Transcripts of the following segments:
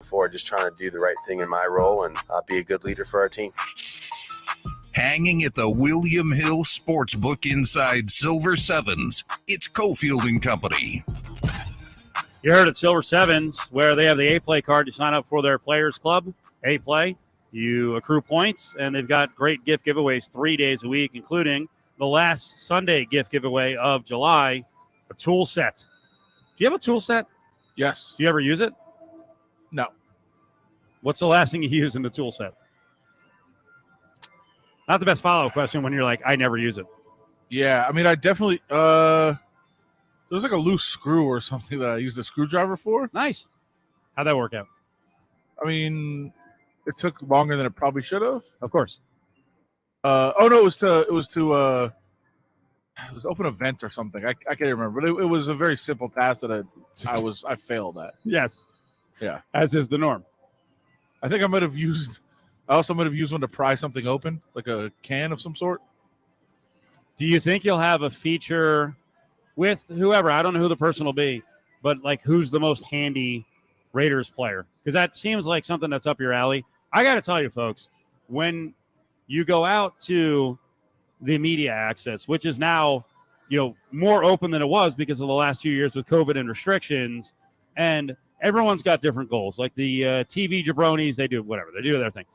forward, just trying to do the right thing in my role and be a good leader for our team. Hanging at the William Hill Sportsbook inside Silver Sevens, it's Cofield Company. You heard at Silver Sevens, where they have the A-Play card. You sign up for their Players Club, A-Play. You accrue points, and they've got great gift giveaways 3 days a week, including the last Sunday gift giveaway of July, a tool set. Do you have a tool set? Yes. Do you ever use it? No. What's the last thing you use in the tool set? Not the best follow-up question when you're like, I never use it. Yeah, I mean, I definitely there was like a loose screw or something that I used a screwdriver for. Nice. How'd that work out? I mean, it took longer than it probably should have. Of course. It was to open a vent or something. I can't remember, but it was a very simple task that I failed at. Yes. Yeah. As is the norm. I think I also might have used one to pry something open, like a can of some sort. Do you think you'll have a feature with whoever? I don't know who the person will be, but like who's the most handy Raiders player? Because that seems like something that's up your alley. I got to tell you, folks, when you go out to the media access, which is now, more open than it was because of the last 2 years with COVID and restrictions, and everyone's got different goals. Like the TV jabronis, they do whatever. They do their thing.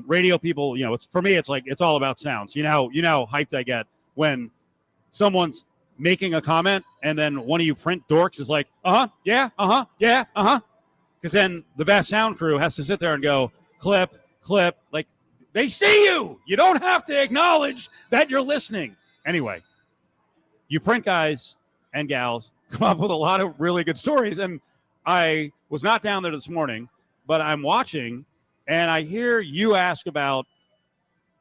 Radio people, it's for me, it's like it's all about sounds. You know how hyped I get when someone's making a comment and then one of you print dorks is like, yeah, because then the vast sound crew has to sit there and go clip. Like they see you. You don't have to acknowledge that you're listening. Anyway, you print guys and gals come up with a lot of really good stories. And I was not down there this morning, but I'm watching and I hear you ask about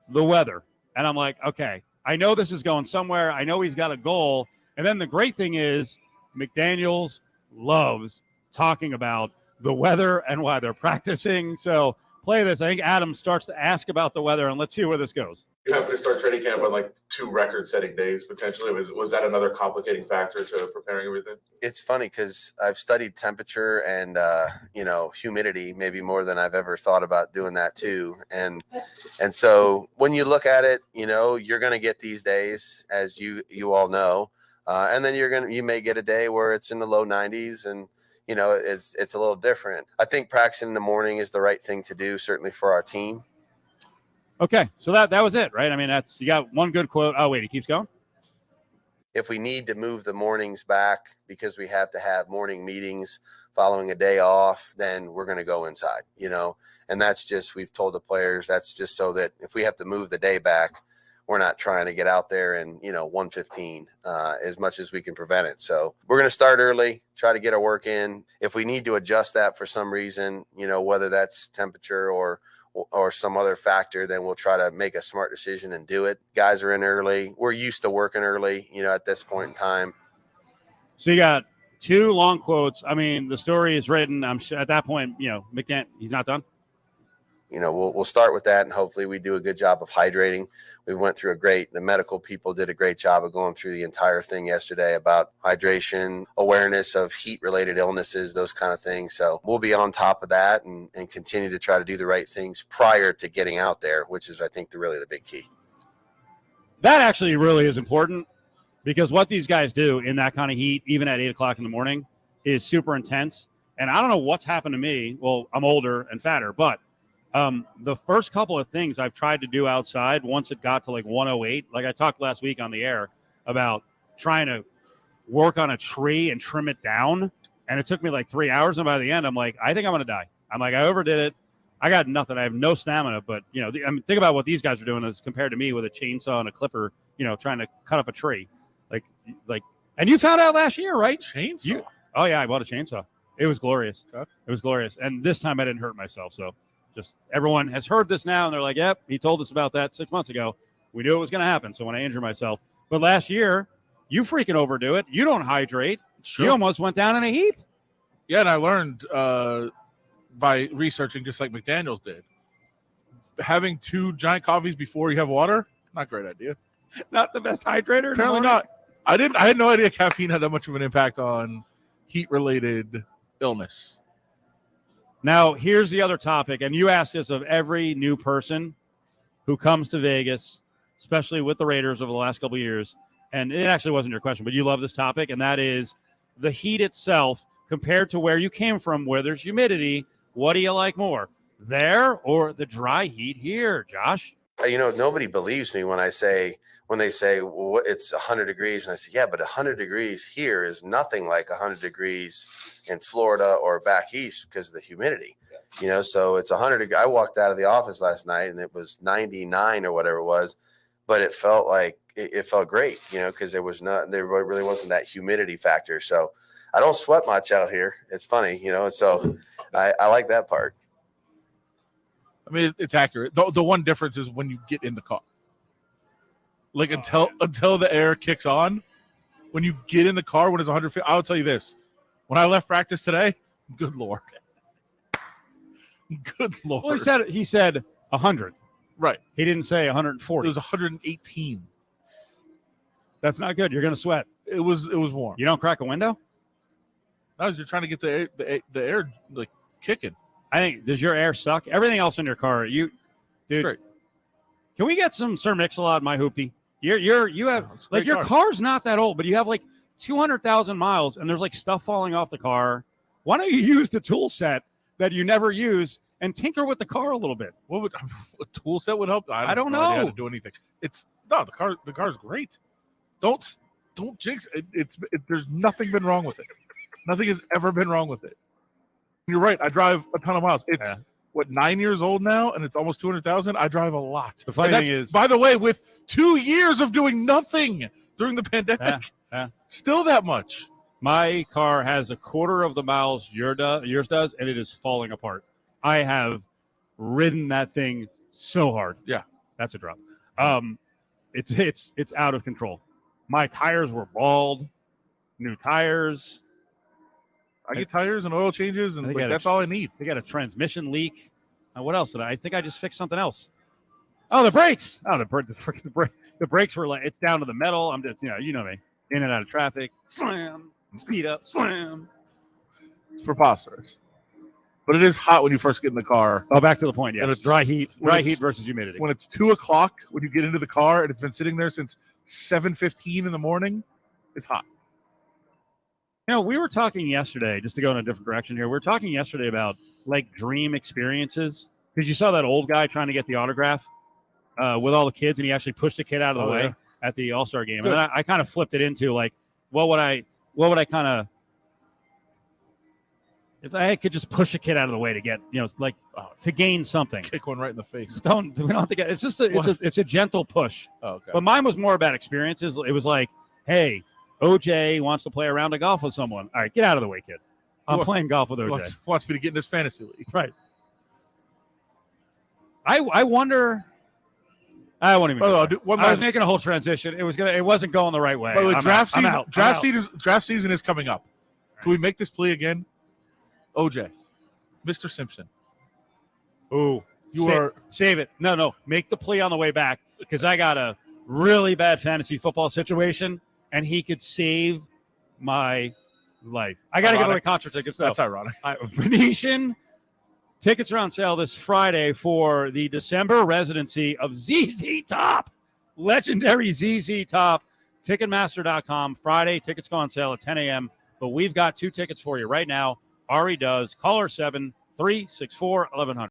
the weather. And I'm like, okay, I know this is going somewhere. I know he's got a goal. And then the great thing is McDaniels loves talking about the weather and why they're practicing. So play this. I think Adam starts to ask about the weather, and let's see where this goes. You happen to start training camp on like 2 record-setting days potentially. Was that another complicating factor to preparing everything? It's funny because I've studied temperature and humidity maybe more than I've ever thought about doing that too. And so when you look at it, you're going to get these days, as you all know, and then you may get a day where it's in the low 90s and it's a little different. I think practicing in the morning is the right thing to do, certainly for our team. Okay, so that was it, right? I mean, you got one good quote. Oh, wait, he keeps going? If we need to move the mornings back because we have to have morning meetings following a day off, then we're going to go inside, And that's just, we've told the players, that's just so that if we have to move the day back, we're not trying to get out there and, 1:15 as much as we can prevent it. So we're going to start early, try to get our work in. If we need to adjust that for some reason, whether that's temperature or some other factor, then we'll try to make a smart decision and do it. Guys are in early. We're used to working early, at this point in time. So you got 2 long quotes. I mean, the story is written. I'm sure at that point, McDaniel, he's not done. We'll start with that, and hopefully we do a good job of hydrating. We went through the medical people did a great job of going through the entire thing yesterday about hydration, awareness of heat-related illnesses, those kind of things. So we'll be on top of that and continue to try to do the right things prior to getting out there, which is, I think, really the big key. That actually really is important because what these guys do in that kind of heat, even at 8 o'clock in the morning, is super intense. And I don't know what's happened to me. Well, I'm older and fatter, but the first couple of things I've tried to do outside, once it got to like 108, like I talked last week on the air about trying to work on a tree and trim it down. And it took me like 3 hours. And by the end, I'm like, I think I'm going to die. I'm like, I overdid it. I got nothing. I have no stamina. But, think about what these guys are doing as compared to me with a chainsaw and a clipper, trying to cut up a tree. Like, and you found out last year, right? Chainsaw? Oh, yeah, I bought a chainsaw. It was glorious. Okay. It was glorious. And this time I didn't hurt myself. So just everyone has heard this now. And they're like, yep, he told us about that 6 months ago. We knew it was going to happen. So when I injure myself. But last year, you freaking overdo it. You don't hydrate. Sure. You almost went down in a heap. Yeah, and I learned by researching just like McDaniels did. Having 2 giant coffees before you have water, not a great idea. Not the best hydrator? Apparently not. I had no idea caffeine had that much of an impact on heat-related illness. Now, here's the other topic, and you ask this of every new person who comes to Vegas, especially with the Raiders over the last couple of years. And it actually wasn't your question, but you love this topic, and that is the heat itself compared to where you came from, where there's humidity. What do you like more, there or the dry heat here, Josh? Nobody believes me when they say, well, it's 100 degrees. And I say, yeah, but 100 degrees here is nothing like 100 degrees in Florida or back east because of the humidity. So it's 100. I walked out of the office last night and it was 99 or whatever it was, but it felt like it felt great, because there really wasn't that humidity factor. So I don't sweat much out here. It's funny, so I like that part. I mean, it's accurate. The one difference is when you get in the car. Like until the air kicks on, when you get in the car when it's 150, I'll tell you this. When I left practice today, good Lord. Good Lord. Well, he said 100. Right. He didn't say 140. It was 118. That's not good. You're going to sweat. It was warm. You don't crack a window? No, you're trying to get the air like kicking. I think, does your air suck? Everything else in your car, dude. Great. Can we get some Sir Mix-a-Lot, my hoopty? You have like your car. Car's not that old, but you have like 200,000 miles, and there's like stuff falling off the car. Why don't you use the tool set that you never use and tinker with the car a little bit? What would a tool set would help? I don't have no idea know how to do anything. The car's great. Don't jinx it. There's nothing been wrong with it. Nothing has ever been wrong with it. You're right. I drive a ton of miles. It's 9 years old now, and it's almost 200,000. I drive a lot. The funny thing is, by the way, with 2 years of doing nothing during the pandemic, still that much. My car has a quarter of the miles yours does, and it is falling apart. I have ridden that thing so hard. Yeah, that's a drop. It's out of control. My tires were bald, new tires. I get tires and oil changes, and that's all I need. They got a transmission leak. What else did I think I just fixed something else? Oh, the brakes. Oh, the brakes were like, it's down to the metal. I'm just, you know me, in and out of traffic. Slam, speed up, slam. It's preposterous. But it is hot when you first get in the car. Oh, back to the point. Yeah, it's dry heat versus humidity. When it's 2:00, when you get into the car and it's been sitting there since 7:15 in the morning, it's hot. We were talking yesterday, just to go in a different direction here. We were talking yesterday about like dream experiences, because you saw that old guy trying to get the autograph with all the kids, and he actually pushed the kid out of the way at the All-Star game. Good. And then I kind of flipped it into like, what would I kind of, if I could just push a kid out of the way to get, to gain something. Kick one right in the face. We don't have to get. It's just it's a gentle push. Oh, okay. But mine was more about experiences. It was like, hey, OJ wants to play a round of golf with someone. All right, get out of the way, kid. I'm playing golf with OJ. Wants me to get in this fantasy league. Right. I wonder. I won't even. I was making a whole transition. It wasn't going the right way. By the way, draft season is coming up. Can we make this plea again? OJ, Mr. Simpson. Ooh, save it. No. Make the plea on the way back, because I got a really bad fantasy football situation, and he could save my life. I got to give away concert tickets, though. That's ironic. Venetian tickets are on sale this Friday for the December residency of ZZ Top, legendary ZZ Top. Ticketmaster.com. Friday, tickets go on sale at 10 a.m., but we've got 2 tickets for you right now. Ari does. Caller 7-364-1100.